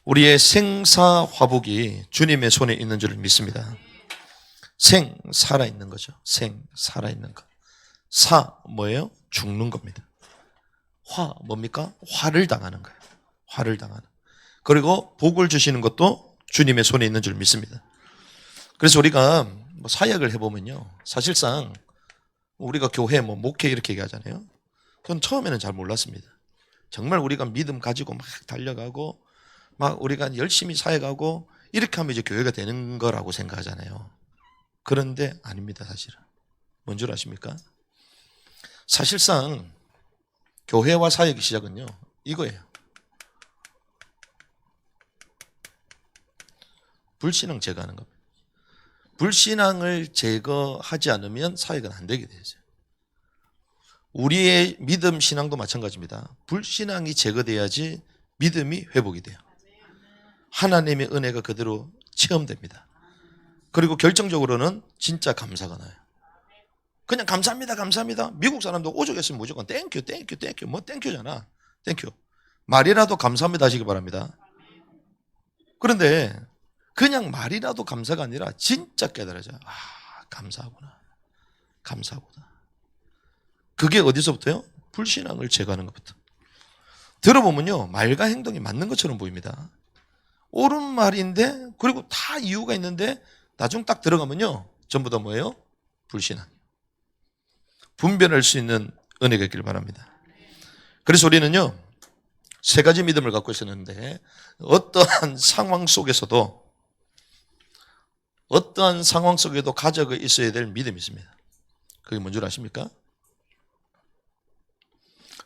우리의 생사화복이 주님의 손에 있는 줄 믿습니다. 생, 살아있는 거죠. 생, 살아있는 것. 사, 뭐예요? 죽는 겁니다. 화, 뭡니까? 화를 당하는 거예요. 화를 당하는. 그리고 복을 주시는 것도 주님의 손에 있는 줄 믿습니다. 그래서 우리가 사역을 해보면요. 사실상 우리가 교회, 목회 이렇게 얘기하잖아요. 전 처음에는 잘 몰랐습니다. 정말 우리가 믿음 가지고 막 달려가고 막 우리가 열심히 사역하고 이렇게 하면 이제 교회가 되는 거라고 생각하잖아요. 그런데 아닙니다, 사실은. 뭔 줄 아십니까? 사실상 교회와 사역의 시작은요, 이거예요. 불신앙 제거하는 겁니다. 불신앙을 제거하지 않으면 사역은 안 되게 되죠. 우리의 믿음 신앙도 마찬가지입니다. 불신앙이 제거돼야지 믿음이 회복이 돼요. 하나님의 은혜가 그대로 체험됩니다. 그리고 결정적으로는 진짜 감사가 나요. 그냥 감사합니다, 감사합니다. 미국 사람도 오죽했으면 무조건 땡큐, 땡큐, 땡큐. 뭐 땡큐잖아. 땡큐. 말이라도 감사합니다 하시기 바랍니다. 그런데 그냥 말이라도 감사가 아니라 진짜 깨달아져요. 아, 감사하구나. 감사하구나. 그게 어디서부터요? 불신앙을 제거하는 것부터. 들어보면요, 말과 행동이 맞는 것처럼 보입니다. 옳은 말인데, 그리고 다 이유가 있는데 나중 딱 들어가면요, 전부 다 뭐예요? 불신앙. 분별할 수 있는 은혜가 있길 바랍니다. 그래서 우리는요, 세 가지 믿음을 갖고 있었는데 어떠한 상황 속에서도 가져가 있어야 될 믿음이 있습니다. 그게 뭔 줄 아십니까?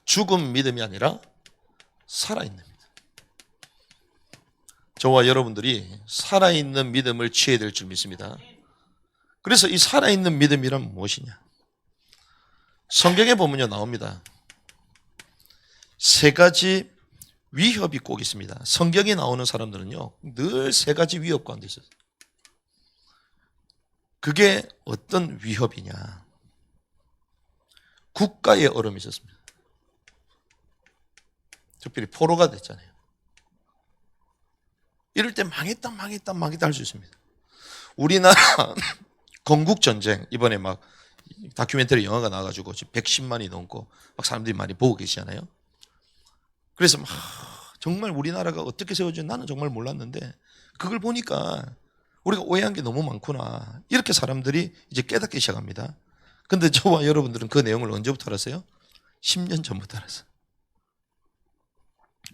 죽은 믿음이 아니라 살아있는 믿음. 저와 여러분들이 살아있는 믿음을 취해야 될 줄 믿습니다. 그래서 이 살아있는 믿음이란 무엇이냐? 성경에 보면요, 나옵니다. 세 가지 위협이 꼭 있습니다. 성경에 나오는 사람들은요, 늘 세 가지 위협 가운데 있어요. 그게 어떤 위협이냐? 국가의 어려움이 있었습니다. 특별히 포로가 됐잖아요. 이럴 때 망했다 할 수 있습니다. 우리나라 건국전쟁, 이번에 막 다큐멘터리 영화가 나와가지고 110만이 넘고 막 사람들이 많이 보고 계시잖아요. 그래서 막 정말 우리나라가 어떻게 세워진지 나는 정말 몰랐는데 그걸 보니까 우리가 오해한 게 너무 많구나. 이렇게 사람들이 이제 깨닫기 시작합니다. 근데 저와 여러분들은 그 내용을 언제부터 알았어요? 10년 전부터 알았어요.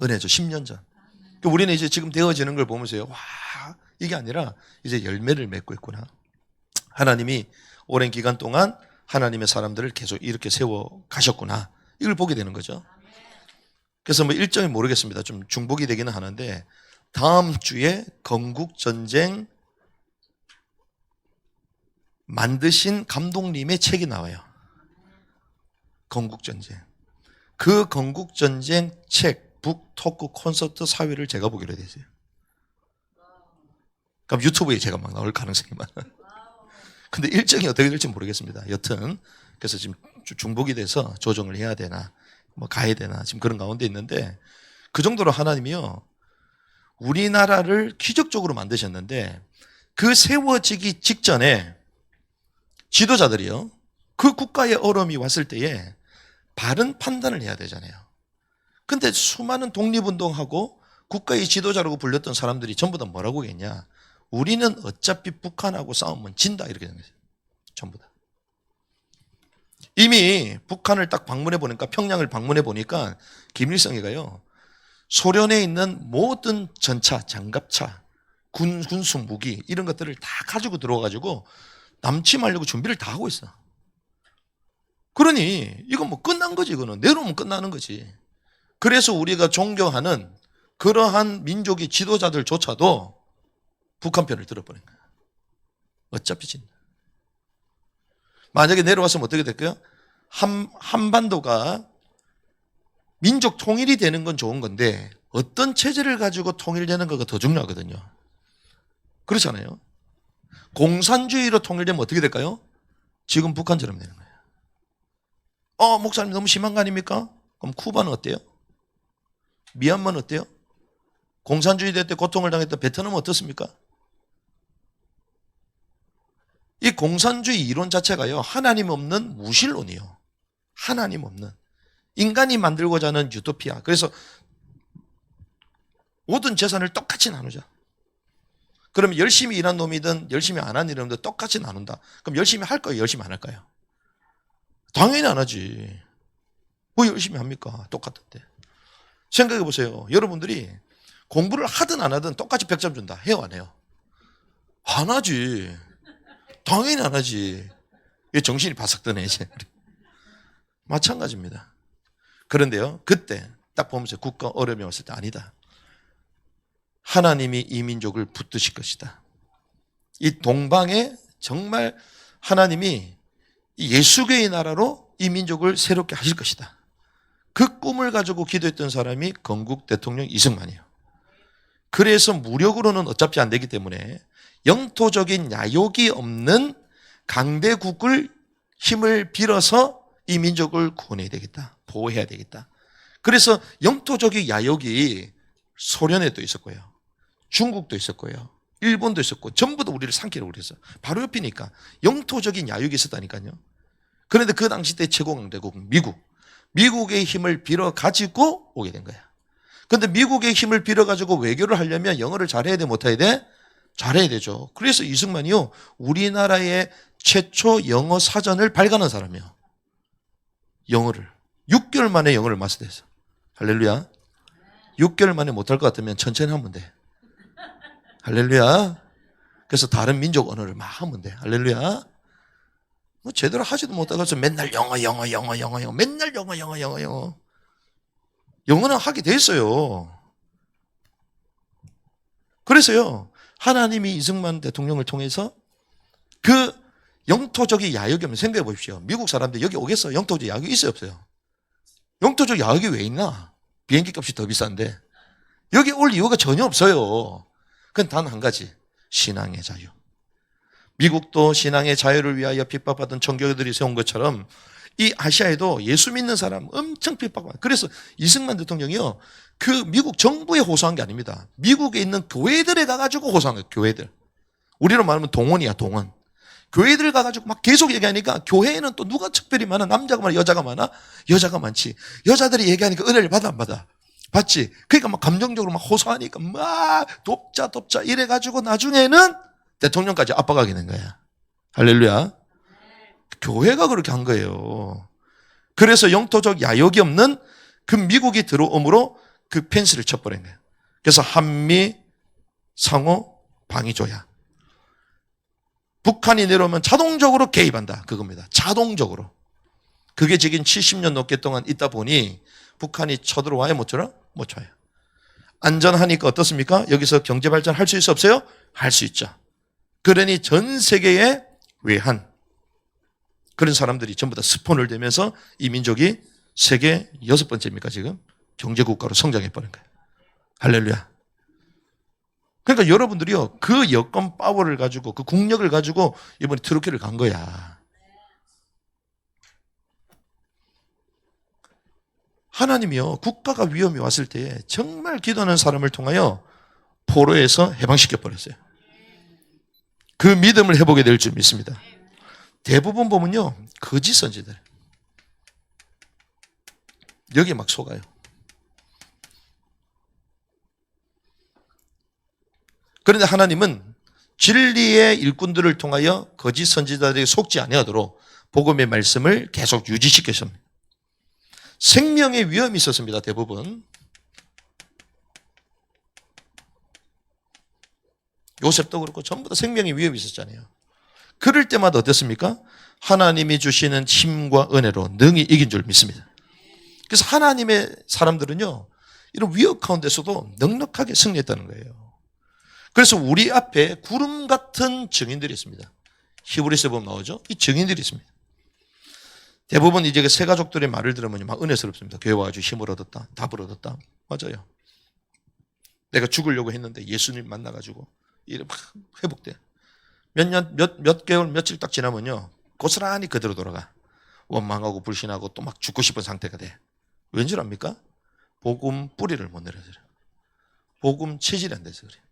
은혜죠. 10년 전. 우리는 이제 지금 되어지는 걸 보면서요, 와, 이게 아니라 이제 열매를 맺고 있구나. 하나님이 오랜 기간 동안 하나님의 사람들을 계속 이렇게 세워 가셨구나. 이걸 보게 되는 거죠. 그래서 뭐 일정이 모르겠습니다. 좀 중복이 되기는 하는데 다음 주에 건국전쟁 만드신 감독님의 책이 나와요. 건국전쟁. 그 건국전쟁 책, 북, 토크, 콘서트 사회를 제가 보기로 됐어요. 그럼 유튜브에 제가 막 나올 가능성이 많아요. 근데 일정이 어떻게 될지 모르겠습니다. 여튼 그래서 지금 중복이 돼서 조정을 해야 되나 뭐 가야 되나 지금 그런 가운데 있는데 그 정도로 하나님이요 우리나라를 기적적으로 만드셨는데 그 세워지기 직전에 지도자들이요 그 국가의 어려움이 왔을 때에 바른 판단을 해야 되잖아요. 근데 수많은 독립운동하고 국가의 지도자라고 불렸던 사람들이 전부 다 뭐라고 했냐? 우리는 어차피 북한하고 싸우면 진다 이렇게 된 거예요. 전부 다. 이미 북한을 딱 방문해 보니까 평양을 방문해 보니까 김일성이가요. 소련에 있는 모든 전차, 장갑차, 군수 무기 이런 것들을 다 가지고 들어와가지고 남침하려고 준비를 다 하고 있어. 그러니 이건 뭐 끝난 거지. 이거는 내려오면 끝나는 거지. 그래서 우리가 존경하는 그러한 민족의 지도자들조차도 북한 편을 들어버린 거야. 어차피 진다. 만약에 내려왔으면 어떻게 될까요? 한반도가 민족 통일이 되는 건 좋은 건데 어떤 체제를 가지고 통일되는 거가 더 중요하거든요. 그렇잖아요. 공산주의로 통일되면 어떻게 될까요? 지금 북한처럼 되는 거예요. 목사님 너무 심한 거 아닙니까? 그럼 쿠바는 어때요? 미얀마는 어때요? 공산주의 때 고통을 당했던 베트남은 어떻습니까? 이 공산주의 이론 자체가요, 하나님 없는 무신론이요. 하나님 없는. 인간이 만들고자 하는 유토피아. 그래서 모든 재산을 똑같이 나누자. 그러면 열심히 일한 놈이든 열심히 안 한 놈이든 똑같이 나눈다. 그럼 열심히 할 거예요? 열심히 안 할 거예요? 당연히 안 하지. 뭐 열심히 합니까? 똑같은데. 생각해 보세요. 여러분들이 공부를 하든 안 하든 똑같이 100점 준다. 해요, 안 해요? 안 하지. 당연히 안 하지. 정신이 바싹 드네, 이제. 마찬가지입니다. 그런데요, 그때 딱 보면서 국가 어려움이 왔을 때 아니다. 하나님이 이 민족을 붙드실 것이다. 이 동방에 정말 하나님이 예수교의 나라로 이 민족을 새롭게 하실 것이다. 그 꿈을 가지고 기도했던 사람이 건국 대통령 이승만이에요. 그래서 무력으로는 어차피 안 되기 때문에 영토적인 야욕이 없는 강대국을 힘을 빌어서 이 민족을 구원해야 되겠다. 보호해야 되겠다. 그래서 영토적인 야욕이 소련에도 있었고요. 중국도 있었고요. 일본도 있었고 전부 다 우리를 삼키려고 그랬어. 바로 옆이니까 영토적인 야욕이 있었다니까요. 그런데 그 당시 때 최고 강대국 미국의 힘을 빌어 가지고 오게 된 거야. 그런데 미국의 힘을 빌어 가지고 외교를 하려면 영어를 잘해야 돼, 못해야 돼? 잘해야 되죠. 그래서 이승만이요, 우리나라의 최초 영어 사전을 발간한 사람이요. 영어를 6개월 만에 영어를 마스터했어. 할렐루야. 6개월 만에 못할 것 같으면 천천히 하면 돼. 할렐루야. 그래서 다른 민족 언어를 막 하면 돼. 할렐루야. 뭐 제대로 하지도 못하고서 맨날 영어 맨날 영어. 영어는 하게 돼 있어요. 그래서요, 하나님이 이승만 대통령을 통해서 그 영토적인 야욕이 없는, 생각해 보십시오. 미국 사람들 여기 오겠어? 영토적 야욕이 있어요, 없어요? 영토적 야욕이 왜 있나? 비행기 값이 더 비싼데. 여기 올 이유가 전혀 없어요. 그건 단 한 가지. 신앙의 자유. 미국도 신앙의 자유를 위하여 핍박받은 청교도들이 세운 것처럼 이 아시아에도 예수 믿는 사람 엄청 핍박받아요. 그래서 이승만 대통령이요, 그 미국 정부에 호소한 게 아닙니다. 미국에 있는 교회들에 가가지고 호소한 거예요. 교회들. 우리로 말하면 동원이야, 동원. 교회들 가가지고 막 계속 얘기하니까, 교회에는 또 누가 특별히 많아? 남자가 많아? 여자가 많아? 여자가 많지. 여자들이 얘기하니까 은혜를 받아, 안 받아? 받지. 그러니까 막 감정적으로 막 호소하니까 막 돕자 이래가지고 나중에는 대통령까지 압박하게 된 거야. 할렐루야. 교회가 그렇게 한 거예요. 그래서 영토적 야욕이 없는 그 미국이 들어옴으로 그 펜스를 쳐버린 거예요. 그래서 한미 상호 방위조약. 북한이 내려오면 자동적으로 개입한다. 그겁니다. 자동적으로. 그게 지금 70년 넘게 동안 있다 보니 북한이 쳐들어와요? 못 쳐요? 못 쳐요. 안전하니까 어떻습니까? 여기서 경제 발전할 수 있어, 없어요? 할 수 있죠. 그러니 전 세계의 외환, 그런 사람들이 전부 다 스폰을 대면서 이 민족이 세계 6번째입니까 지금? 경제국가로 성장해버린 거예요. 할렐루야. 그러니까 여러분들이요, 그 여권 파워를 가지고, 그 국력을 가지고 이번에 트루키를 간 거야. 하나님이요, 국가가 위험이 왔을 때 정말 기도하는 사람을 통하여 포로에서 해방시켜버렸어요. 그 믿음을 회복해야 될 줄 믿습니다. 대부분 보면요, 거짓 선지들. 여기에 막 속아요. 그런데 하나님은 진리의 일꾼들을 통하여 거짓 선지자들이 속지 아니하도록 복음의 말씀을 계속 유지시켰습니다. 생명의 위험이 있었습니다, 대부분. 요셉도 그렇고 전부 다 생명의 위험이 있었잖아요. 그럴 때마다 어땠습니까? 하나님이 주시는 힘과 은혜로 능히 이긴 줄 믿습니다. 그래서 하나님의 사람들은요, 이런 위협 가운데서도 넉넉하게 승리했다는 거예요. 그래서 우리 앞에 구름 같은 증인들이 있습니다. 히브리서에 보면 나오죠? 이 증인들이 있습니다. 대부분 이제 새 가족들의 말을 들으면 막 은혜스럽습니다. 교회 와가지고 힘을 얻었다, 답을 얻었다. 맞아요. 내가 죽으려고 했는데 예수님 만나가지고 이래 막 회복돼. 몇 개월, 며칠 딱 지나면요, 고스란히 그대로 돌아가. 원망하고 불신하고 또 막 죽고 싶은 상태가 돼. 왠 줄 압니까? 복음 뿌리를 못 내려줘요. 복음 체질이 안 돼서 그래요.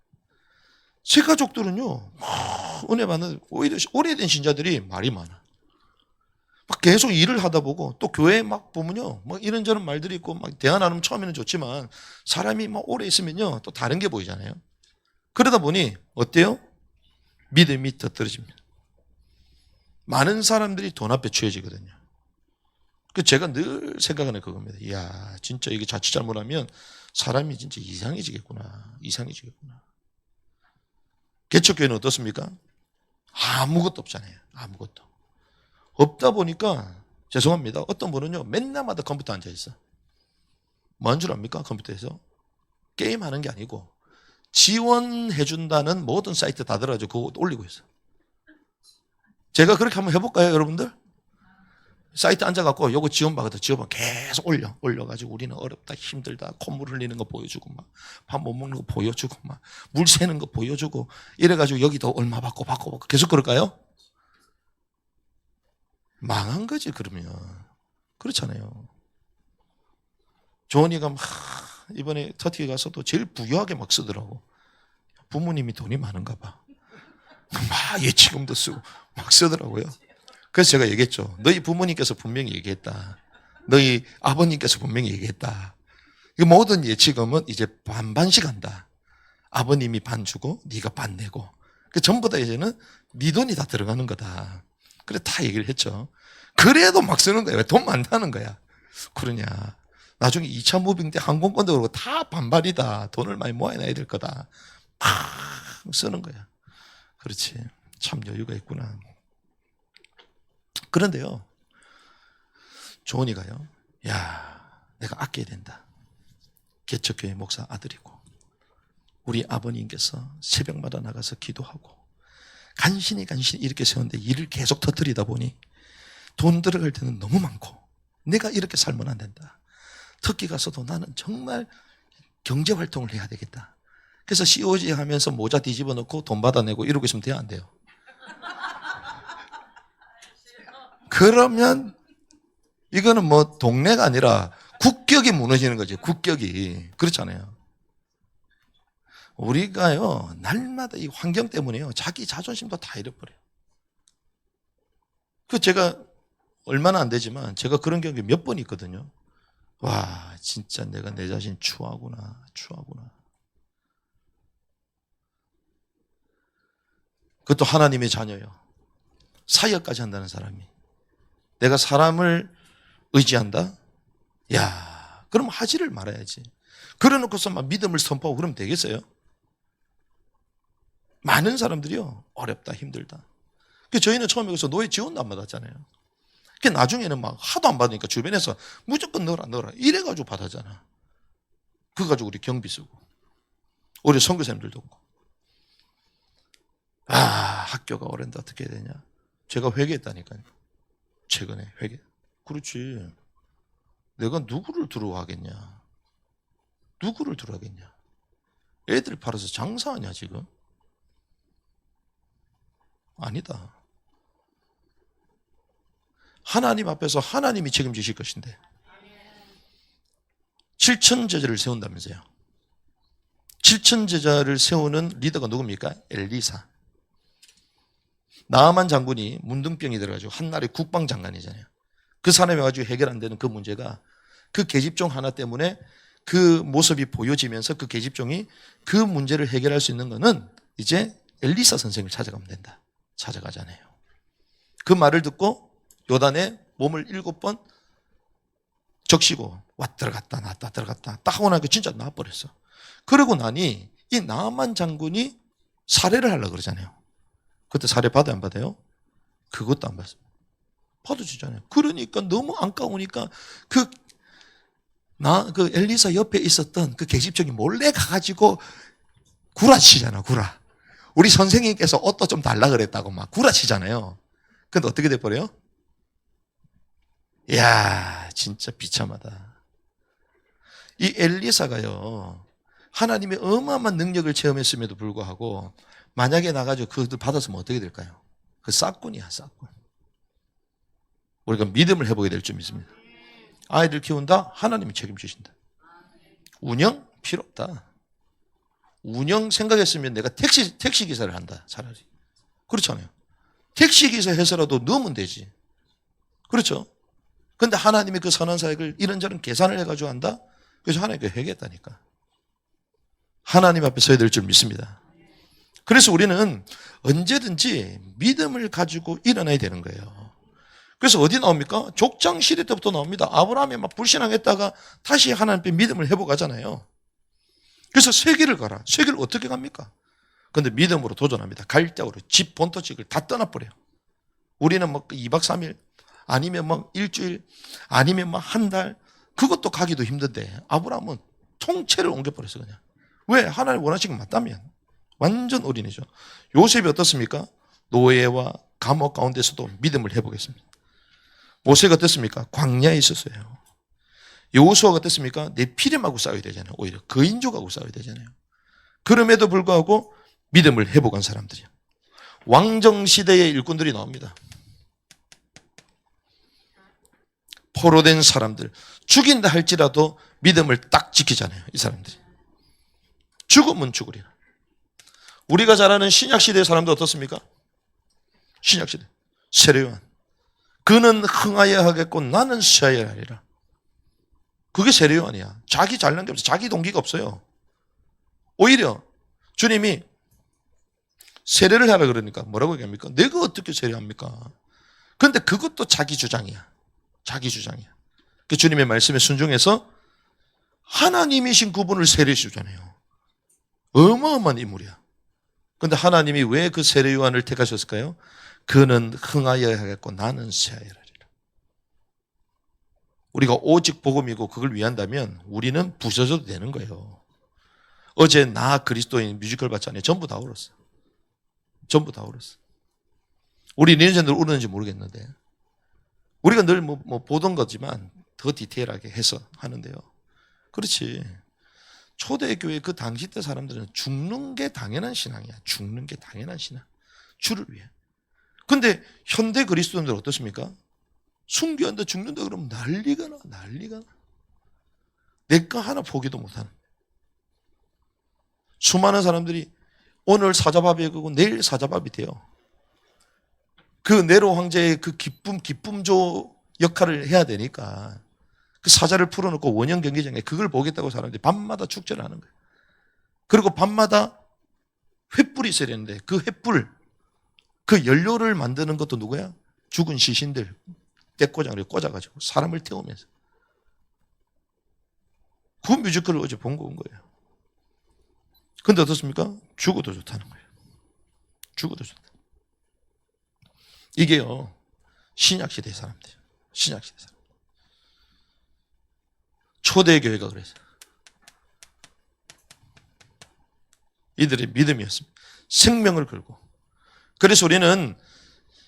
제 가족들은요, 은혜 받는 오히려 오래된 신자들이 말이 많아. 막 계속 일을 하다 보고 또 교회 막 보면요, 막 이런저런 말들이 있고 막 대화 나누면 처음에는 좋지만 사람이 막 오래 있으면요 또 다른 게 보이잖아요. 그러다 보니 어때요? 믿음이 더 떨어집니다. 많은 사람들이 돈 앞에 취해지거든요. 그 제가 늘 생각하는 그겁니다. 이야, 진짜 이게 자칫 잘못하면 사람이 진짜 이상해지겠구나. 이상해지겠구나. 개척교회는 어떻습니까? 아무것도 없잖아요. 아무것도. 없다 보니까 죄송합니다. 어떤 분은요 맨날마다 컴퓨터 앉아있어. 뭐한 줄 압니까? 컴퓨터에서 게임하는 게 아니고 지원해준다는 모든 사이트 다 들어가지고 그거 올리고 있어. 제가 그렇게 한번 해볼까요, 여러분들? 사이트 앉아갖고 요거 지원받거든. 지원받 계속 올려가지고 우리는 어렵다, 힘들다, 콧물 흘리는 거 보여주고 막 밥 못 먹는 거 보여주고 막 물 새는 거 보여주고 이래가지고 여기도 얼마 받고 계속 그럴까요? 망한 거지 그러면. 그렇잖아요. 조원이가 막 이번에 터키에 가서도 제일 부유하게 막 쓰더라고. 부모님이 돈이 많은가 봐. 막 예치금도 쓰고 막 쓰더라고요. 그래서 제가 얘기했죠. 너희 부모님께서 분명히 얘기했다. 너희 아버님께서 분명히 얘기했다. 이 모든 예치금은 이제 반반씩 한다. 아버님이 반 주고 네가 반 내고. 전부 다 이제는 네 돈이 다 들어가는 거다. 그래 다 얘기를 했죠. 그래도 막 쓰는 거야. 왜 돈 많다는 거야. 그러냐. 나중에 2차 무빙 때 항공권도 그러고 다 반발이다. 돈을 많이 모아놔야 될 거다. 막 쓰는 거야. 그렇지. 참 여유가 있구나. 그런데요. 조은이가요. 야, 내가 아껴야 된다. 개척교회 목사 아들이고 우리 아버님께서 새벽마다 나가서 기도하고 간신히 이렇게 세웠는데 일을 계속 터뜨리다 보니 돈 들어갈 때는 너무 많고 내가 이렇게 살면 안 된다. 터키 가서도 나는 정말 경제활동을 해야 되겠다. 그래서 COG 하면서 모자 뒤집어 놓고 돈 받아내고 이러고 있으면 돼요, 안 돼요? 그러면 이거는 뭐 동네가 아니라 국격이 무너지는 거죠. 국격이. 그렇잖아요. 우리가요 날마다 이 환경 때문에요 자기 자존심도 다 잃어버려요. 그 제가 얼마나 안 되지만 제가 그런 경험이 몇 번 있거든요. 와, 진짜 내가 내 자신 추하구나. 그것도 하나님의 자녀예요. 사역까지 한다는 사람이. 내가 사람을 의지한다? 야, 그럼 하지를 말아야지. 그래 놓고서 막 믿음을 선포하고 그러면 되겠어요? 많은 사람들이요, 어렵다, 힘들다. 저희는 처음에 그래서 노예 지원도 안 받았잖아요. 나중에는 막 하도 안 받으니까 주변에서 무조건 넣어라. 이래가지고 받았잖아. 그거 가지고 우리 경비 쓰고. 우리 선교사님들도 없고. 아, 학교가 어른데 어떻게 해야 되냐. 제가 회개했다니까요. 최근에 회개. 그렇지. 내가 누구를 두려워하겠냐. 애들 팔아서 장사하냐 지금. 아니다. 하나님 앞에서 하나님이 책임지실 것인데 7천 제자를 세운다면서요. 7천 제자를 세우는 리더가 누굽니까? 엘리사. 나아만 장군이 문둥병이 들어가지고 한나라의 국방장관이잖아요. 그 사람이 가지고 해결 안 되는 그 문제가 그 계집종 하나 때문에 그 모습이 보여지면서 그 계집종이 그 문제를 해결할 수 있는 거는 이제 엘리사 선생을 찾아가면 된다. 찾아가잖아요. 그 말을 듣고 요단에 몸을 7번 적시고 왔다 들어갔다 딱 하고 나니까 진짜 나와버렸어. 그러고 나니 이 나아만 장군이 살해를 하려고 그러잖아요. 그때 살해 받아요, 안 받아요? 그것도 안 받습니다. 받아주잖아요. 그러니까 너무 안까우니까 그 엘리사 옆에 있었던 그 계집종이 몰래 가가지고 구라치잖아, 구라. 우리 선생님께서 옷도 좀 달라 그랬다고 막 구라치잖아요. 근데 어떻게 돼버려요? 이야, 진짜 비참하다. 이 엘리사가요, 하나님의 어마어마한 능력을 체험했음에도 불구하고 만약에 나가지고 그것도 받았으면 어떻게 될까요? 그 싹군이야, 싹군. 우리가 믿음을 해보게 될 줄 믿습니다. 아이들 키운다? 하나님이 책임지신다. 운영? 필요 없다. 운영 생각했으면 내가 택시 기사를 한다, 차라리. 그렇잖아요. 택시 기사 해서라도 넣으면 되지. 그렇죠? 근데 하나님이 그 선한 사역을 이런저런 계산을 해가지고 한다? 그래서 하나님께 회개했다니까. 하나님 앞에 서야 될 줄 믿습니다. 그래서 우리는 언제든지 믿음을 가지고 일어나야 되는 거예요. 그래서 어디 나옵니까? 족장 시대 때부터 나옵니다. 아브라함이 막 불신앙했다가 다시 하나님 앞에 믿음을 회복하잖아요. 그래서 세계를 가라. 세계를 어떻게 갑니까? 근데 믿음으로 도전합니다. 갈대으로 집 본토직을 다 떠나버려요. 우리는 뭐 2박 3일 아니면 뭐 일주일 아니면 뭐 한 달, 그것도 가기도 힘든데 아브라함은 통째를 옮겨버렸어 그냥. 왜? 하나님 원하시는 게 맞다면. 완전 어린이죠. 요셉이 어떻습니까? 노예와 감옥 가운데서도 믿음을 회복했습니다. 모세가 어떻습니까? 광야에 있었어요. 여호수아가 어떻습니까? 내 피렘하고 싸워야 되잖아요. 오히려 거인족하고 싸워야 되잖아요. 그럼에도 불구하고 믿음을 회복한 사람들이요. 왕정시대의 일꾼들이 나옵니다. 포로된 사람들, 죽인다 할지라도 믿음을 딱 지키잖아요. 이 사람들이. 죽으면 죽으리라. 우리가 잘 아는 신약시대의 사람들 어떻습니까? 신약시대 세례요한, 그는 흥하여야 하겠고 나는 쉬어야 하리라. 그게 세례요한이야. 자기 잘난 게 없어요. 자기 동기가 없어요. 오히려 주님이 세례를 하라 그러니까 뭐라고 얘기합니까? 내가 어떻게 세례합니까? 그런데 그것도 자기 주장이야. 자기 주장이야. 그 주님의 말씀에 순종해서 하나님이신 그분을 세례 주잖아요. 어마어마한 인물이야. 그런데 하나님이 왜 그 세례 요한을 택하셨을까요? 그는 흥하여야 하겠고 나는 쉬어야 하리라. 우리가 오직 복음이고 그걸 위한다면 우리는 부서져도 되는 거예요. 어제 나 그리스도인 뮤지컬 봤잖아요. 전부 다 울었어. 전부 다 울었어. 우리 내년들 울었는지 모르겠는데 우리가 늘 뭐 보던 거지만 더 디테일하게 해서 하는데요. 그렇지. 초대교회 그 당시 때 사람들은 죽는 게 당연한 신앙이야. 죽는 게 당연한 신앙. 주를 위해. 근데 현대 그리스도인들 어떻습니까? 순교한다 죽는다 그러면 난리가 나. 내 거 하나 포기도 못하는. 수많은 사람들이 오늘 사자밥이 그고 내일 사자밥이 돼요. 그 네로 황제의 그 기쁨조 역할을 해야 되니까 그 사자를 풀어놓고 원형 경기장에 그걸 보겠다고 사람들이 밤마다 축제를 하는 거예요. 그리고 밤마다 횃불이 있어야 되는데 그 횃불, 그 연료를 만드는 것도 누구야? 죽은 시신들 떼꼬장을 꽂아가지고 사람을 태우면서. 그 뮤지컬을 어제 본 거예요. 근데 어떻습니까? 죽어도 좋다는 거예요. 죽어도 좋다. 이게요, 신약시대 사람들. 신약시대 사람. 초대교회가 그래서. 이들의 믿음이었습니다. 생명을 걸고. 그래서 우리는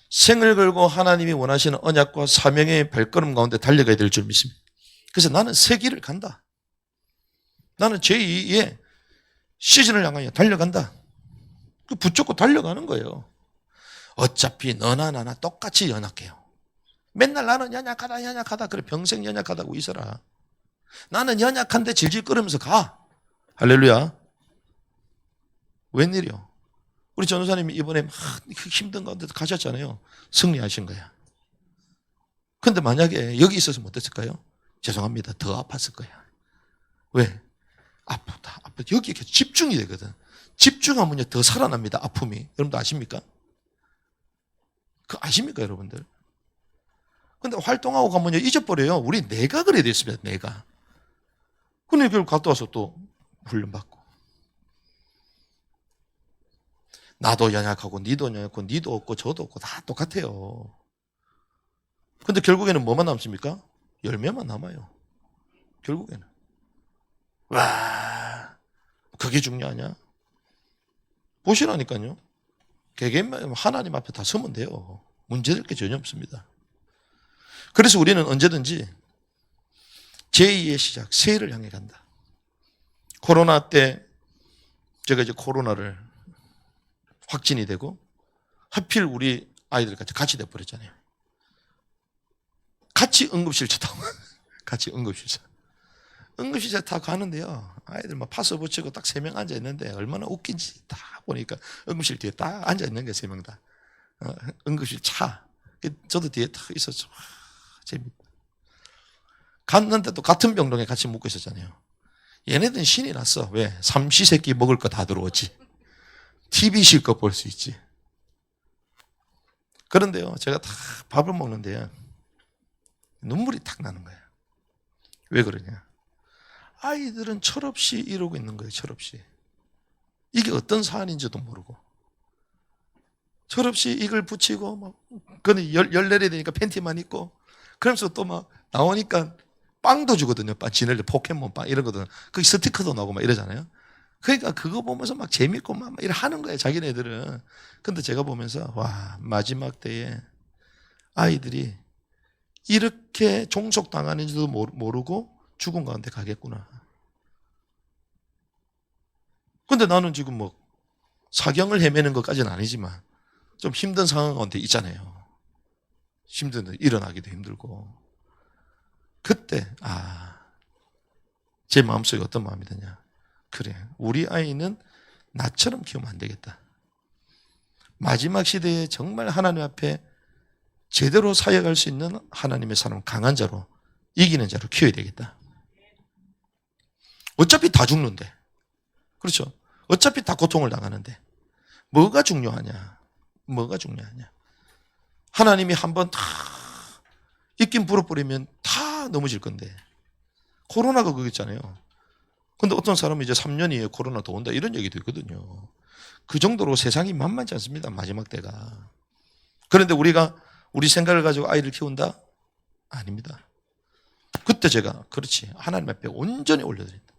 생을 걸고 하나님이 원하시는 언약과 사명의 발걸음 가운데 달려가야 될 줄 믿습니다. 그래서 나는 새 길을 간다. 나는 제2의 시즌을 향하여 달려간다. 그 붙잡고 달려가는 거예요. 어차피 너나 나나 똑같이 연약해요. 맨날 나는 연약하다. 그래, 평생 연약하다고 있어라. 나는 연약한데 질질 끌으면서 가. 할렐루야. 웬일이요? 우리 전도사님이 이번에 막 힘든 가운데 가셨잖아요. 승리하신 거야. 근데 만약에 여기 있어서 못했을까요? 죄송합니다. 더 아팠을 거야. 왜? 아프다. 여기 이렇게 집중이 되거든. 집중하면요 더 살아납니다. 아픔이. 여러분도 아십니까? 그 아십니까 여러분들? 근데 활동하고 가면요 잊어버려요. 우리 내가 그래야 됐습니다. 내가. 근데 그걸 갔다 와서 또 훈련받고. 나도 연약하고 니도 연약하고 니도 없고 저도 없고 다 똑같아요. 근데 결국에는 뭐만 남습니까? 열매만 남아요. 결국에는. 와, 그게 중요하냐? 보시라니까요. 개개인 하나님 앞에 다 서면 돼요. 문제될 게 전혀 없습니다. 그래서 우리는 언제든지 제2의 시작, 새해를 향해 간다. 코로나 때 제가 이제 코로나를 확진이 되고 하필 우리 아이들까지 같이 돼버렸잖아요. 같이 응급실 쳤다고. 같이 응급실 쳐. 응급실에 다 가는데요. 아이들 막 파스 붙이고 딱 3명 앉아 있는데 얼마나 웃긴지 딱 보니까 응급실 뒤에 딱 앉아 있는 게 3명 다. 응급실 차. 저도 뒤에 딱 있었죠. 재밌다. 갔는데도 같은 병동에 같이 묵고 있었잖아요. 얘네들은 신이 났어. 왜? 삼시세끼 먹을 거 다 들어오지. TV 실컷 볼 수 있지. 그런데요, 제가 다 밥을 먹는데 눈물이 탁 나는 거예요. 왜 그러냐? 아이들은 철없이 이러고 있는 거예요, 철없이. 이게 어떤 사안인지도 모르고. 철없이 이걸 붙이고, 막, 그는 열 내려야 되니까 팬티만 입고, 그러면서 또 막 나오니까 빵도 주거든요. 빵, 지네들 포켓몬 빵 이런 거든. 그 스티커도 나오고 막 이러잖아요. 그러니까 그거 보면서 막 재밌고 막 이래 하는 거예요, 자기네들은. 근데 제가 보면서, 와, 마지막 때에 아이들이 이렇게 종속당하는지도 모르고 죽은 가운데 가겠구나. 근데 나는 지금 뭐 사경을 헤매는 것까지는 아니지만 좀 힘든 상황 가운데 있잖아요. 힘든, 일어나기도 힘들고. 그때, 제 마음속에 어떤 마음이 드냐. 그래, 우리 아이는 나처럼 키우면 안 되겠다. 마지막 시대에 정말 하나님 앞에 제대로 사역할 수 있는 하나님의 사람, 강한 자로, 이기는 자로 키워야 되겠다. 어차피 다 죽는데. 그렇죠? 어차피 다 고통을 당하는데. 뭐가 중요하냐? 뭐가 중요하냐? 하나님이 한번 다 입김 불어버리면 다 넘어질 건데. 코로나가 그거있잖아요. 근데 어떤 사람은 이제 3년 이후에 코로나 더 온다 이런 얘기도 있거든요. 그 정도로 세상이 만만치 않습니다. 마지막 때가. 그런데 우리가 우리 생각을 가지고 아이를 키운다? 아닙니다. 그때 제가 그렇지, 하나님 앞에 온전히 올려드린다.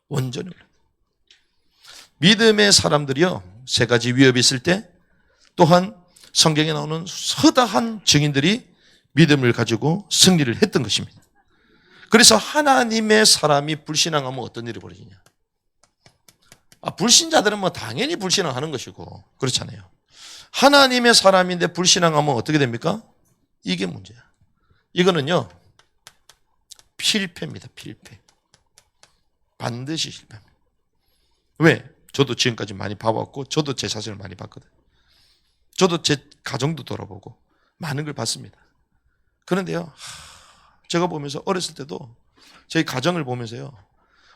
온전히 올려드린다. 믿음의 사람들이요, 3가지 위협이 있을 때, 또한 성경에 나오는 서다한 증인들이 믿음을 가지고 승리를 했던 것입니다. 그래서 하나님의 사람이 불신앙하면 어떤 일이 벌어지냐? 불신자들은 뭐 당연히 불신앙하는 것이고 그렇잖아요. 하나님의 사람인데 불신앙하면 어떻게 됩니까? 이게 문제야. 이거는요, 필패입니다. 필패. 반드시 실패합니다. 왜? 저도 지금까지 많이 봐왔고 저도 제 자신을 많이 봤거든요. 저도 제 가정도 돌아보고 많은 걸 봤습니다. 그런데요, 제가 보면서 어렸을 때도 저희 가정을 보면서요,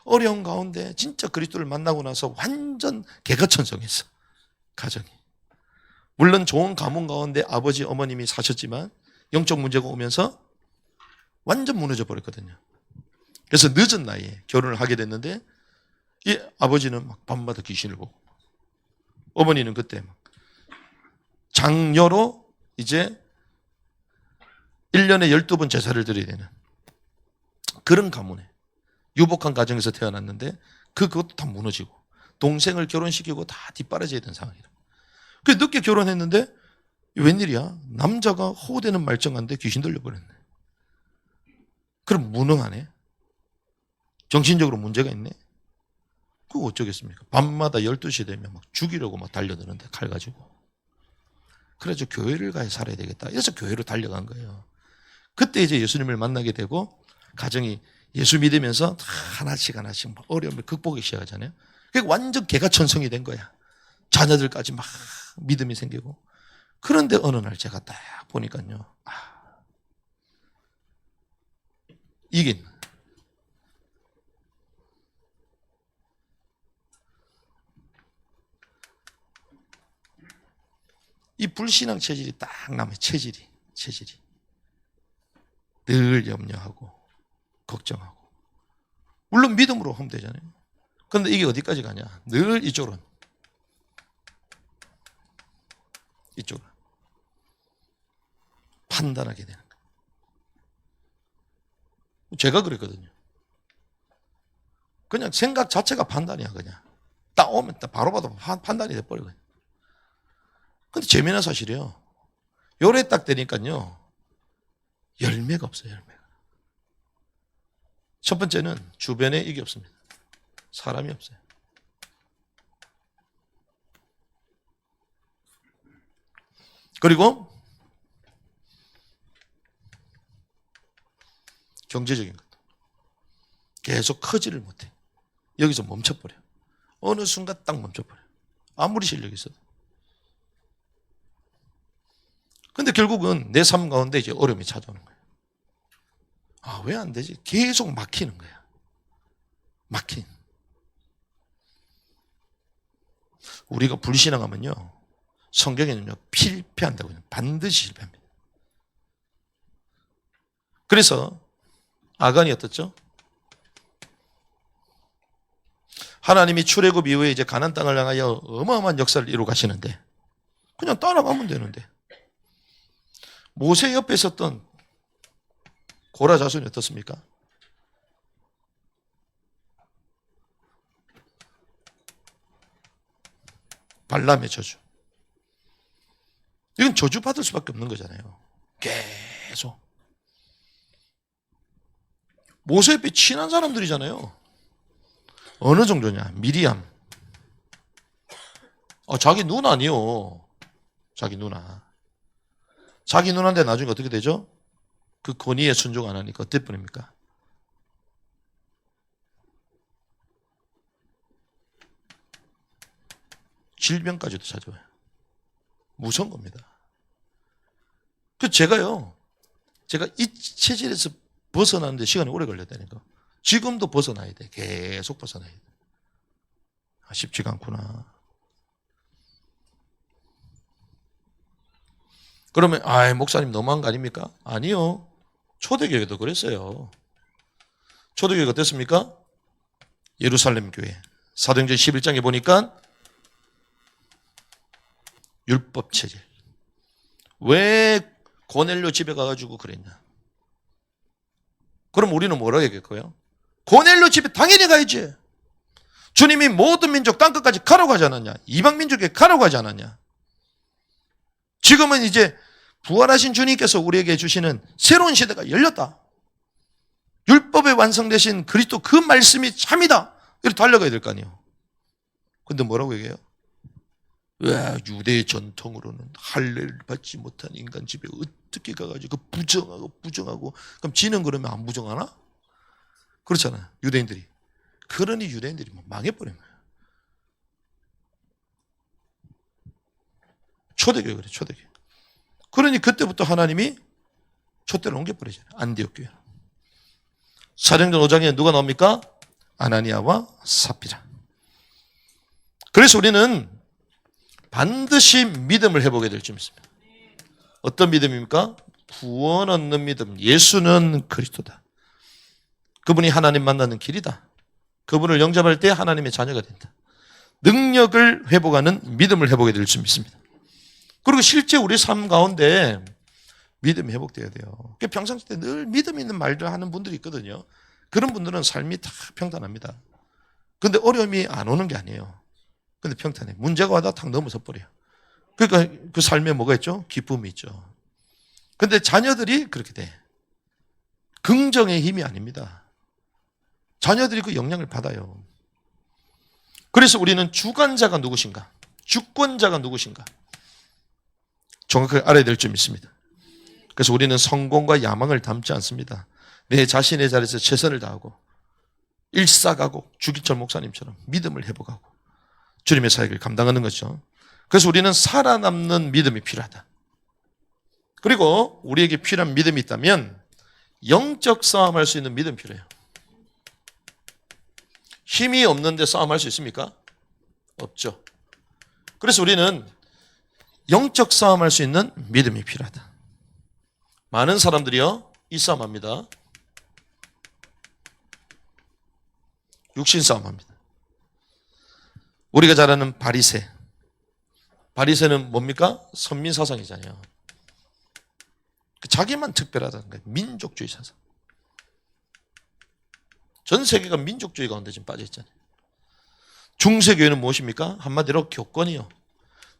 어려운 가운데 진짜 그리스도를 만나고 나서 완전 개가천성했어. 가정이. 물론 좋은 가문 가운데 아버지 어머님이 사셨지만 영적 문제가 오면서 완전 무너져 버렸거든요. 그래서 늦은 나이에 결혼을 하게 됐는데 이 아버지는 막 밤마다 귀신을 보고, 어머니는 그때 막 장녀로 이제 1년에 12번 제사를 드려야 되는 그런 가문에, 유복한 가정에서 태어났는데 그것도 다 무너지고 동생을 결혼시키고 다 뒷바라져야 되는 상황이라. 그래서 늦게 결혼했는데 웬일이야? 남자가 호되는 말정한데 귀신 들려버렸네. 그럼 무능하네? 정신적으로 문제가 있네? 그거 어쩌겠습니까? 밤마다 12시 되면 막 죽이려고 막 달려드는데, 칼 가지고. 그래서 교회를 가야 살아야 되겠다. 그래서 교회로 달려간 거예요. 그때 이제 예수님을 만나게 되고 가정이 예수 믿으면서 하나씩 하나씩 어려움을 극복하기 시작하잖아요. 그게 완전 개가천성이 된 거야. 자녀들까지 막 믿음이 생기고. 그런데 어느 날 제가 딱 보니까요, 이긴. 이 불신앙 체질이 딱 남아요. 체질이. 늘 염려하고 걱정하고. 물론 믿음으로 하면 되잖아요. 그런데 이게 어디까지 가냐? 늘 이쪽으로 판단하게 되는 거예요. 제가 그랬거든요. 그냥 생각 자체가 판단이야. 그냥 딱 오면 딱 바로 봐도 판단이 돼버려요. 근데 재미난 사실이에요. 요래 딱 되니까요, 열매가 없어요. 열매가. 첫 번째는 주변에 이게 없습니다. 사람이 없어요. 그리고 경제적인 것. 계속 커지를 못해. 여기서 멈춰버려. 어느 순간 딱 멈춰버려. 아무리 실력이 있어도. 근데 결국은 내 삶 가운데 이제 어려움이 찾아오는 거예요. 아, 왜 안 되지? 계속 막히는 거야. 막힌. 우리가 불신앙하면요, 성경에는요, 실패한다고 해요. 반드시 실패합니다. 그래서 아간이 어떻죠? 하나님이 출애굽 이후에 이제 가나안 땅을 향하여 어마어마한 역사를 이루어 가시는데 그냥 따라가면 되는데, 모세 옆에 있었던 고라 자손이 어떻습니까? 발람의 저주. 이건 저주받을 수밖에 없는 거잖아요. 계속. 모세 옆에 친한 사람들이잖아요. 어느 정도냐? 미리암. 자기 누나 아니요. 자기 누나. 자기 누나인데 나중에 어떻게 되죠? 그 권위에 순종 안 하니까 어떨 뻔입니까? 질병까지도 찾아와요. 무서운 겁니다. 제가 이 체질에서 벗어나는데 시간이 오래 걸렸다니까. 지금도 벗어나야 돼. 계속 벗어나야 돼. 쉽지가 않구나. 그러면 목사님 너무한 거 아닙니까? 아니요. 초대교회도 그랬어요. 초대교회가 어땠습니까? 예루살렘 교회. 사도행전 11장에 보니까 율법 체질. 왜 고넬료 집에 가가지고 그랬냐? 그럼 우리는 뭐라고 얘기할까요? 고넬료 집에 당연히 가야지. 주님이 모든 민족 땅끝까지 가라고 하지 않았냐? 이방 민족에 가라고 하지 않았냐? 지금은 이제 부활하신 주님께서 우리에게 주시는 새로운 시대가 열렸다. 율법에 완성되신 그리스도 그 말씀이 참이다. 이렇게 달려가야 될 거 아니에요. 근데 뭐라고 얘기해요? 왜 유대 전통으로는 할례를 받지 못한 인간 집에 어떻게 가가지고 부정하고 그럼 지는 그러면 안 부정하나? 그렇잖아요. 유대인들이. 그러니 유대인들이 망해버린 거예요. 초대교회 그래, 초대교회. 그러니 그때부터 하나님이 촛대를 옮겨버리잖아요. 안디옥 교회. 사도행전 5장에 누가 나옵니까? 아나니아와 삽비라. 그래서 우리는 반드시 믿음을 회복해야 될 줄 믿습니다. 어떤 믿음입니까? 구원 얻는 믿음. 예수는 그리스도다. 그분이 하나님 만나는 길이다. 그분을 영접할 때 하나님의 자녀가 된다. 능력을 회복하는 믿음을 회복해야 될 줄 믿습니다. 그리고 실제 우리 삶 가운데 믿음이 회복돼야 돼요. 평상시 때 늘 믿음 있는 말들 하는 분들이 있거든요. 그런 분들은 삶이 다 평탄합니다. 근데 어려움이 안 오는 게 아니에요. 근데 평탄해. 문제가 와다 탁 넘어서 버려요. 그러니까 그 삶에 뭐가 있죠? 기쁨이 있죠. 근데 자녀들이 그렇게 돼. 긍정의 힘이 아닙니다. 자녀들이 그 영향을 받아요. 그래서 우리는 주관자가 누구신가? 주권자가 누구신가? 정확하게 알아야 될 줄 믿습니다. 그래서 우리는 성공과 야망을 담지 않습니다. 내 자신의 자리에서 최선을 다하고 일사가고 주기철 목사님처럼 믿음을 회복하고 주님의 사역을 감당하는 거죠. 그래서 우리는 살아남는 믿음이 필요하다. 그리고 우리에게 필요한 믿음이 있다면 영적 싸움할 수 있는 믿음이 필요해요. 힘이 없는데 싸움할 수 있습니까? 없죠. 그래서 우리는 영적 싸움할 수 있는 믿음이 필요하다. 많은 사람들이요, 이 싸움합니다. 육신 싸움합니다. 우리가 잘 아는 바리새. 바리새는 뭡니까? 선민사상이잖아요. 자기만 특별하다는 거예요. 민족주의 사상. 전 세계가 민족주의 가운데 지금 빠져 있잖아요. 중세교회는 무엇입니까? 한마디로 교권이요.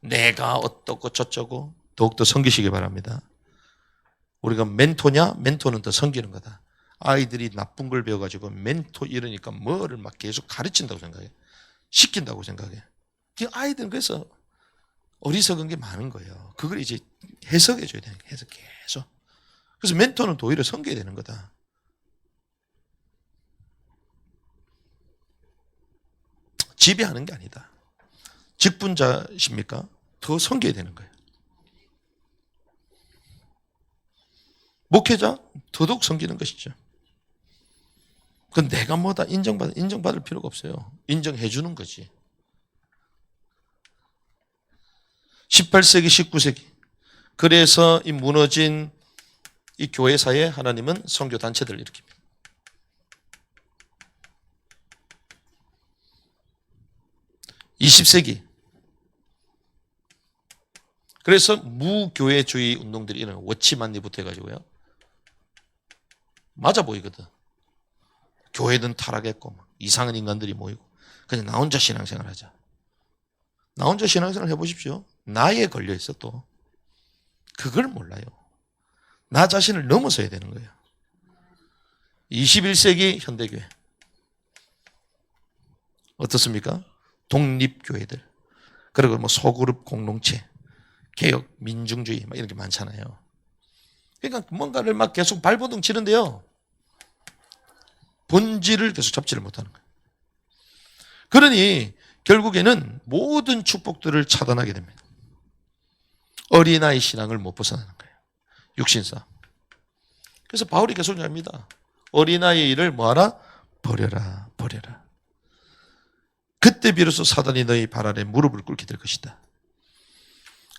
내가 어떻고 저쩌고 더욱더 섬기시기 바랍니다. 우리가 멘토냐? 멘토는 더 섬기는 거다. 아이들이 나쁜 걸 배워가지고 멘토 이러니까 뭐를 막 계속 가르친다고 생각해. 시킨다고 생각해. 아이들은 그래서 어리석은 게 많은 거예요. 그걸 이제 해석해줘야 되는 거예요. 해석 계속. 그래서 멘토는 더 오히려 섬겨야 되는 거다. 지배하는 게 아니다. 직분자십니까? 더 섬겨야 되는 거예요. 목회자 더더욱 섬기는 것이죠. 그건 내가 뭐다 인정받을 필요가 없어요. 인정해 주는 거지. 18세기, 19세기. 그래서 이 무너진 이 교회사에 하나님은 선교 단체들을 일으킵니다. (20세기) 그래서 무교회주의 운동들이 일어나요. 워치만리부터 해가지고요. 맞아 보이거든. 교회는 타락했고 막 이상한 인간들이 모이고 그냥 나 혼자 신앙생활 하자. 나 혼자 신앙생활 해보십시오. 나에 걸려있어 또. 그걸 몰라요. 나 자신을 넘어서야 되는 거예요. 21세기 현대교회 어떻습니까? 독립교회들 그리고 뭐 소그룹 공동체 개혁 민중주의 막 이런 게 많잖아요. 그러니까 뭔가를 막 계속 발버둥 치는데요. 본질을 계속 잡지를 못하는 거예요. 그러니 결국에는 모든 축복들을 차단하게 됩니다. 어린아이 신앙을 못 벗어나는 거예요. 육신싸움. 그래서 바울이 계속 얘기합니다. 어린아이의 일을 뭐하라? 버려라, 버려라. 그때 비로소 사단이 너희 발 아래 무릎을 꿇게 될 것이다.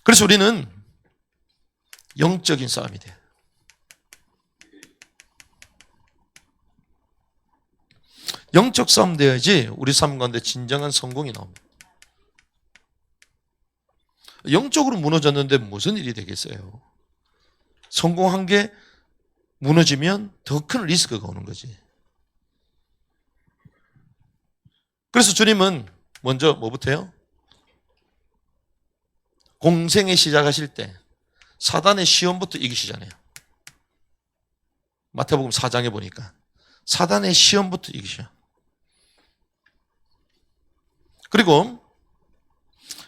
그래서 우리는 영적인 싸움이 돼요. 영적 싸움 돼야지 우리 삶 가운데 진정한 성공이 나옵니다. 영적으로 무너졌는데 무슨 일이 되겠어요? 성공한 게 무너지면 더 큰 리스크가 오는 거지. 그래서 주님은 먼저 뭐부터요? 공생에 시작하실 때 사단의 시험부터 이기시잖아요. 마태복음 4장에 보니까 사단의 시험부터 이기셔. 그리고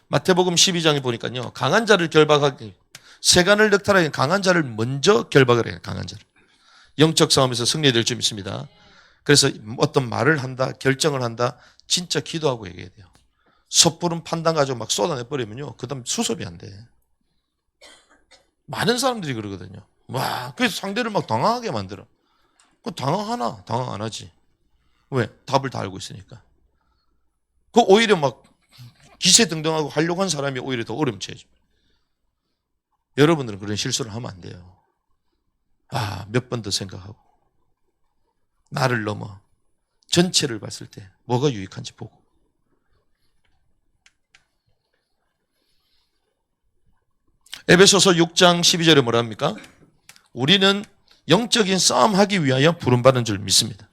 마태복음 12장에 보니까요. 강한 자를 결박하기 세간을 늑탈하기 강한 자를 먼저 결박을 해요. 강한 자를. 영적 싸움에서 승리될 줄 믿습니다. 그래서 어떤 말을 한다, 결정을 한다, 진짜 기도하고 얘기해야 돼요. 섣부른 판단 가지고 막 쏟아내버리면요. 그 다음 수습이 안 돼. 많은 사람들이 그러거든요. 와, 그래서 상대를 막 당황하게 만들어. 그 당황하나? 당황 안 하지. 왜? 답을 다 알고 있으니까. 그 오히려 막 기세등등하고 하려고 한 사람이 오히려 더 어려움처해집니다. 여러분들은 그런 실수를 하면 안 돼요. 몇 번 더 생각하고 나를 넘어 전체를 봤을 때 뭐가 유익한지 보고 에베소서 6장 12절에 뭐라 합니까? 우리는 영적인 싸움하기 위하여 부름받은 줄 믿습니다.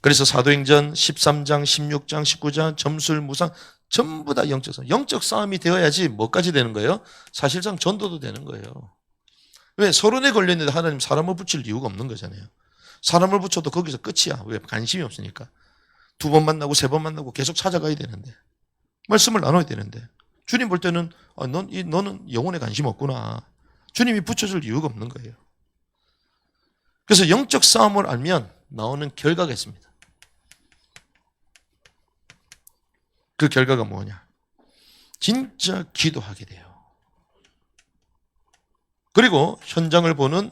그래서 사도행전 13장, 16장, 19장, 점술, 무상 전부 다 영적 싸움. 영적 싸움이 되어야지 뭐까지 되는 거예요? 사실상 전도도 되는 거예요. 왜? 서론에 걸렸는데 하나님 사람을 붙일 이유가 없는 거잖아요. 사람을 붙여도 거기서 끝이야. 왜? 관심이 없으니까. 2번 만나고 3번 만나고 계속 찾아가야 되는데 말씀을 나눠야 되는데 주님 볼 때는 너는 영혼에 관심 없구나. 주님이 붙여줄 이유가 없는 거예요. 그래서 영적 싸움을 알면 나오는 결과가 있습니다. 그 결과가 뭐냐? 진짜 기도하게 돼요. 그리고 현장을 보는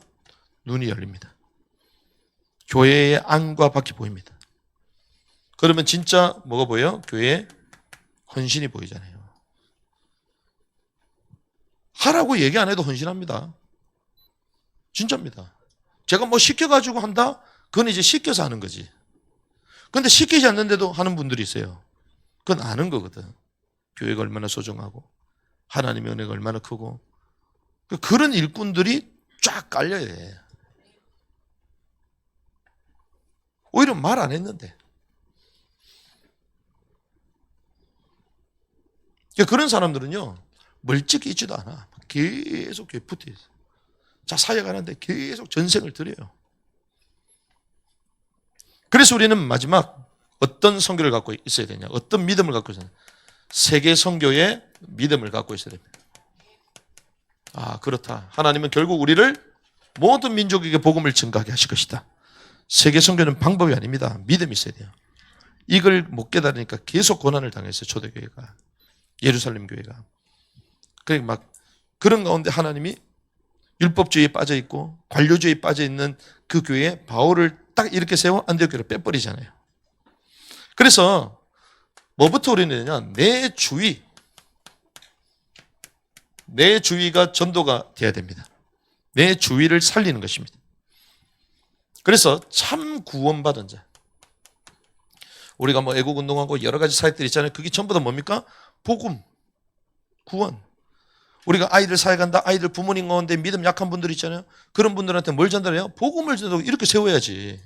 눈이 열립니다. 교회의 안과 밖이 보입니다. 그러면 진짜 뭐가 보여요? 교회의 헌신이 보이잖아요. 하라고 얘기 안 해도 헌신합니다. 진짜입니다. 제가 뭐 시켜가지고 한다? 그건 이제 시켜서 하는 거지. 그런데 시키지 않는데도 하는 분들이 있어요. 그건 아는 거거든. 교회가 얼마나 소중하고 하나님의 은혜가 얼마나 크고 그런 일꾼들이 쫙 깔려야 돼. 오히려 말 안 했는데. 그런 사람들은요. 멀찍이 있지도 않아. 계속 교회 붙어 있어. 자, 사역하는데 계속 전생을 드려요. 그래서 우리는 마지막 어떤 선교를 갖고 있어야 되냐? 어떤 믿음을 갖고 있어야 되냐? 세계 선교의 믿음을 갖고 있어야 됩니다. 그렇다. 하나님은 결국 우리를 모든 민족에게 복음을 증가하게 하실 것이다. 세계 선교는 방법이 아닙니다. 믿음이 있어야 돼요. 이걸 못 깨달으니까 계속 고난을 당했어요. 초대교회가, 예루살렘 교회가. 그러니까 막 그런 가운데 하나님이 율법주의에 빠져 있고 관료주의에 빠져 있는 그 교회에 바울을 딱 이렇게 세워 안디옥 교회를 빼버리잖아요. 그래서 뭐부터 우리는 내 주위가 전도가 돼야 됩니다. 내 주위를 살리는 것입니다. 그래서 참 구원받은 자, 우리가 뭐 애국운동하고 여러 가지 사역들이 있잖아요. 그게 전부 다 뭡니까? 복음, 구원. 우리가 아이들 사역한다. 아이들 부모님 가운데 믿음 약한 분들 있잖아요. 그런 분들한테 뭘 전달해요? 복음을 전달하고 이렇게 세워야지.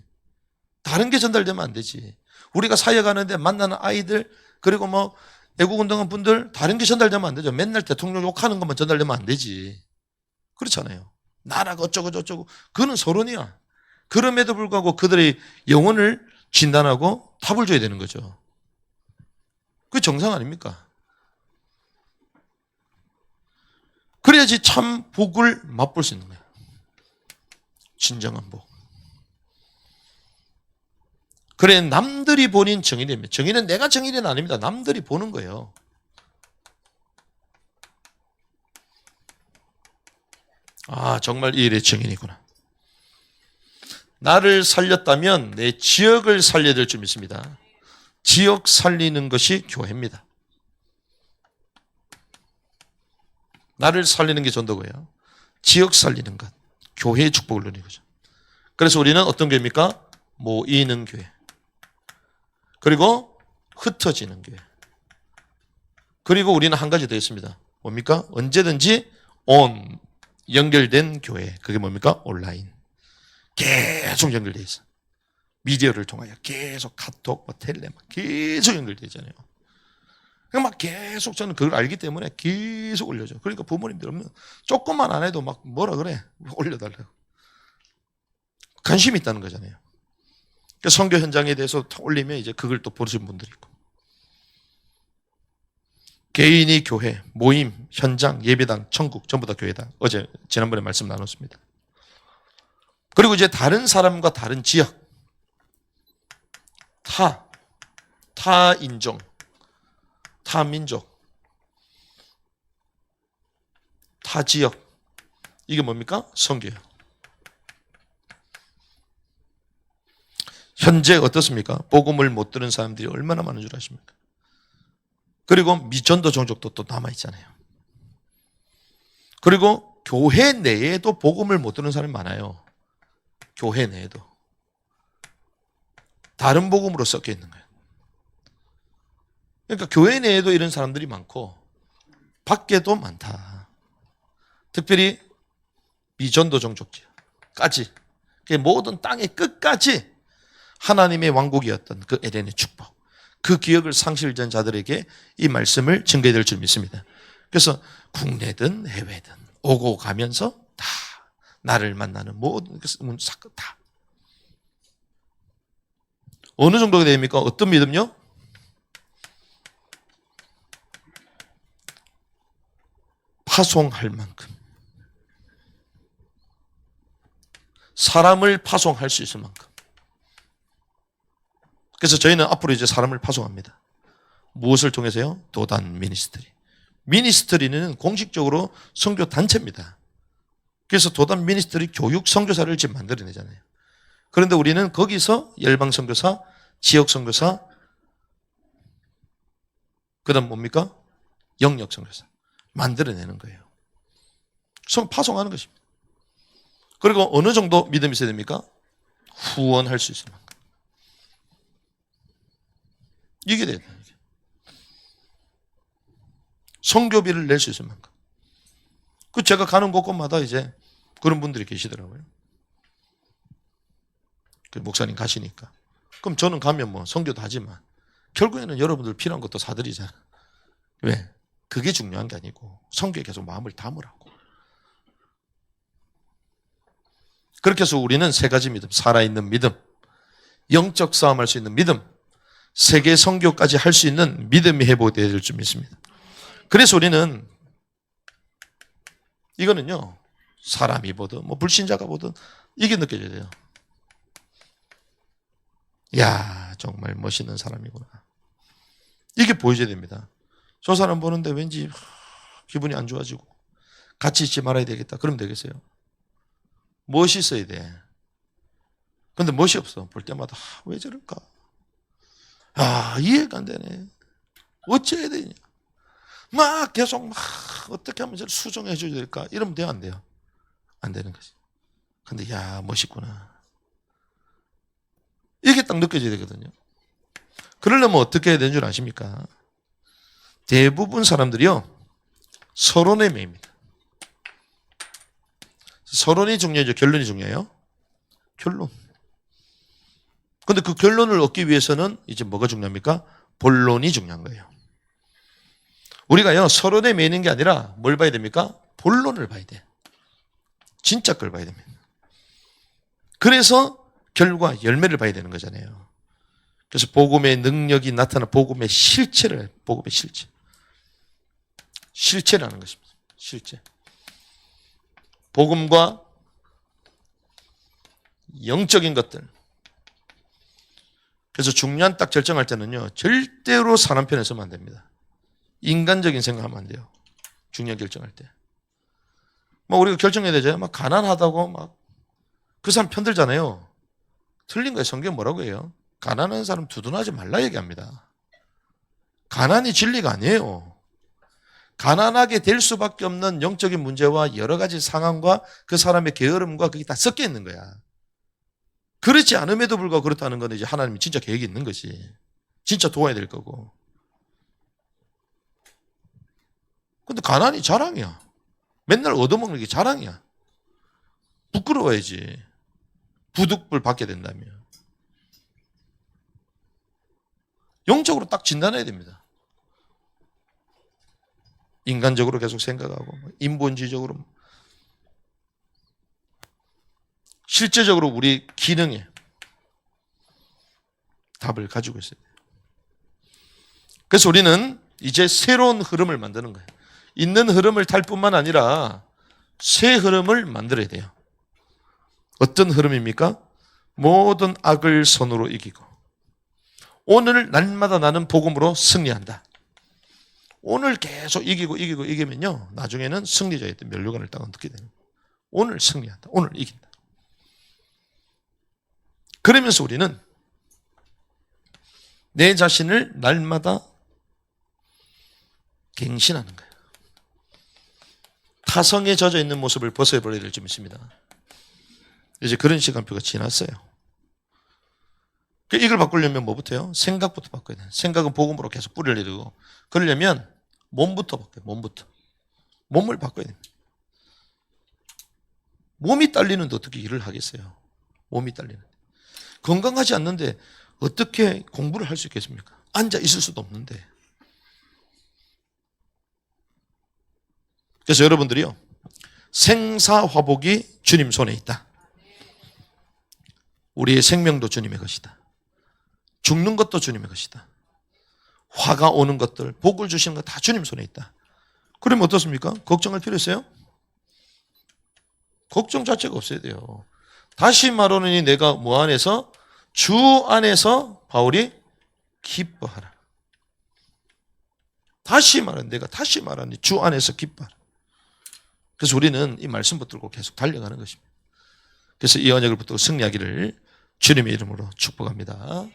다른 게 전달되면 안 되지. 우리가 사역하는데 만나는 아이들, 그리고 뭐 애국운동한 분들 다른 게 전달되면 안 되죠. 맨날 대통령 욕하는 것만 전달되면 안 되지. 그렇잖아요. 나라가 어쩌고 저쩌고. 그거는 서론이야. 그럼에도 불구하고 그들의 영혼을 진단하고 답을 줘야 되는 거죠. 그게 정상 아닙니까? 그래야지 참 복을 맛볼 수 있는 거예요. 진정한 복. 그래, 남들이 보는 정의입니다. 정의는 내가 정의는 아닙니다. 남들이 보는 거예요. 아, 정말 이 일의 정의이구나. 나를 살렸다면 내 지역을 살려야 될 줄 믿습니다. 지역 살리는 것이 교회입니다. 나를 살리는 게 전도고요. 지역 살리는 것, 교회의 축복을 누리는 거죠. 그래서 우리는 어떤 교회입니까? 모이는 교회. 그리고 흩어지는 교회. 그리고 우리는 한 가지 더 있습니다. 뭡니까? 언제든지 연결된 교회. 그게 뭡니까? 온라인. 계속 연결되어 있어. 미디어를 통하여 계속 카톡, 텔레 계속 연결되어 있잖아요. 그러니까 막 계속 저는 그걸 알기 때문에 계속 올려줘. 그러니까 부모님들 오면 조금만 안 해도 막 뭐라 그래? 올려달라고. 관심이 있다는 거잖아요. 그러니까 선교 현장에 대해서 올리면 이제 그걸 또 보시는 분들이 있고. 개인이 교회, 모임, 현장, 예배당, 천국 전부 다 교회다. 어제 지난번에 말씀 나눴습니다. 그리고 이제 다른 사람과 다른 지역, 타 인종, 타 민족, 타 지역. 이게 뭡니까? 선교예요. 현재 어떻습니까? 복음을 못 들은 사람들이 얼마나 많은 줄 아십니까? 그리고 미전도 종족도 또 남아있잖아요. 그리고 교회 내에도 복음을 못 들은 사람이 많아요. 교회 내에도. 다른 복음으로 섞여 있는 거예요. 그러니까 교회 내에도 이런 사람들이 많고 밖에도 많다. 특별히 미전도 종족까지 모든 땅의 끝까지 하나님의 왕국이었던 그 에덴의 축복, 그 기억을 상실된 자들에게 이 말씀을 증거해야 될 줄 믿습니다. 그래서 국내든 해외든 오고 가면서 다 나를 만나는 모든 사건 다. 어느 정도가 됩니까? 어떤 믿음요? 파송할 만큼. 사람을 파송할 수 있을 만큼. 그래서 저희는 앞으로 이제 사람을 파송합니다. 무엇을 통해서요? 도단 미니스트리. 미니스트리는 공식적으로 선교 단체입니다. 그래서 도단 미니스트리 교육 선교사를 지금 만들어내잖아요. 그런데 우리는 거기서 열방 선교사, 지역 선교사, 그다음 뭡니까? 영역 선교사 만들어내는 거예요. 파송하는 것입니다. 그리고 어느 정도 믿음이 있어야 됩니까? 후원할 수 있을 만큼. 이게 돼야 돼요. 선교비를 낼 수 있을 만큼. 그 제가 가는 곳곳마다 이제 그런 분들이 계시더라고요. 그 목사님 가시니까. 그럼 저는 가면 뭐 선교도 하지만 결국에는 여러분들 필요한 것도 사드리잖아. 왜? 그게 중요한 게 아니고 선교에 계속 마음을 담으라고. 그렇게 해서 우리는 세 가지 믿음, 살아있는 믿음, 영적 싸움할 수 있는 믿음, 세계 선교까지 할 수 있는 믿음이 회복되어야 될 줄 믿습니다. 그래서 우리는 이거는요, 사람이 보든 뭐 불신자가 보든 이게 느껴져야 돼요. 야, 정말 멋있는 사람이구나. 이게 보여줘야 됩니다. 저 사람 보는데 왠지 기분이 안 좋아지고 같이 있지 말아야 되겠다. 그러면 되겠어요? 멋이 있어야 돼. 근데 멋이 없어. 볼 때마다 왜 저럴까? 이해가 안 되네. 어찌해야 되냐? 막 계속 어떻게 하면 저를 수정해 줘야 될까? 이러면 돼요, 안 돼요? 안 되는 거지. 근데 멋있구나. 이게 딱 느껴져야 되거든요. 그러려면 어떻게 해야 되는 줄 아십니까? 대부분 사람들이요, 서론에 매입니다. 서론이 중요하죠? 결론이 중요해요? 결론. 근데 그 결론을 얻기 위해서는 이제 뭐가 중요합니까? 본론이 중요한 거예요. 우리가요, 서론에 매이는 게 아니라 뭘 봐야 됩니까? 본론을 봐야 돼. 진짜 걸 봐야 됩니다. 그래서 결과, 열매를 봐야 되는 거잖아요. 그래서 복음의 능력이 나타나 복음의 실체를, 복음의 실체. 실체라는 것입니다. 실체. 복음과 영적인 것들. 그래서 중요한 딱 결정할 때는요, 절대로 사람 편에 서면 안 됩니다. 인간적인 생각하면 안 돼요. 중요한 결정할 때. 우리가 결정해야 되죠. 가난하다고 그 사람 편들잖아요. 틀린 거예요. 성경 뭐라고 해요? 가난한 사람 두둔하지 말라 얘기합니다. 가난이 진리가 아니에요. 가난하게 될 수밖에 없는 영적인 문제와 여러 가지 상황과 그 사람의 게으름과 그게 다 섞여 있는 거야. 그렇지 않음에도 불구하고 그렇다는 건 이제 하나님이 진짜 계획이 있는 거지. 진짜 도와야 될 거고. 근데 가난이 자랑이야. 맨날 얻어먹는 게 자랑이야. 부끄러워야지. 부득불 받게 된다면. 영적으로 딱 진단해야 됩니다. 인간적으로 계속 생각하고 인본주의적으로 실제적으로 우리 기능에 답을 가지고 있어요. 그래서 우리는 이제 새로운 흐름을 만드는 거예요. 있는 흐름을 탈 뿐만 아니라 새 흐름을 만들어야 돼요. 어떤 흐름입니까? 모든 악을 선으로 이기고 오늘 날마다 나는 복음으로 승리한다. 오늘 계속 이기면요, 나중에는 승리자의 면류관을 딱 얻게 되는 거예요. 오늘 승리한다. 오늘 이긴다. 그러면서 우리는 내 자신을 날마다 갱신하는 거예요. 타성에 젖어 있는 모습을 벗어버려야 될 점이 있습니다. 이제 그런 시간표가 지났어요. 이걸 바꾸려면 뭐부터요? 생각부터 바꿔야 돼요. 생각은 복음으로 계속 뿌리를 내리고, 그러려면 몸부터 바꿔요. 몸부터. 몸을 바꿔야 됩니다. 몸이 딸리는데 어떻게 일을 하겠어요? 몸이 딸리는데. 건강하지 않는데 어떻게 공부를 할 수 있겠습니까? 앉아 있을 수도 없는데. 그래서 여러분들이요, 생사화복이 주님 손에 있다. 우리의 생명도 주님의 것이다. 죽는 것도 주님의 것이다. 화가 오는 것들, 복을 주시는 것 다 주님 손에 있다. 그러면 어떻습니까? 걱정할 필요 있어요? 걱정 자체가 없어야 돼요. 다시 말하노니 내가 뭐 안에서? 주 안에서 바울이 기뻐하라. 내가 다시 말하니 주 안에서 기뻐하라. 그래서 우리는 이 말씀 붙들고 계속 달려가는 것입니다. 그래서 이 언약을 붙들고 승리하기를 주님의 이름으로 축복합니다.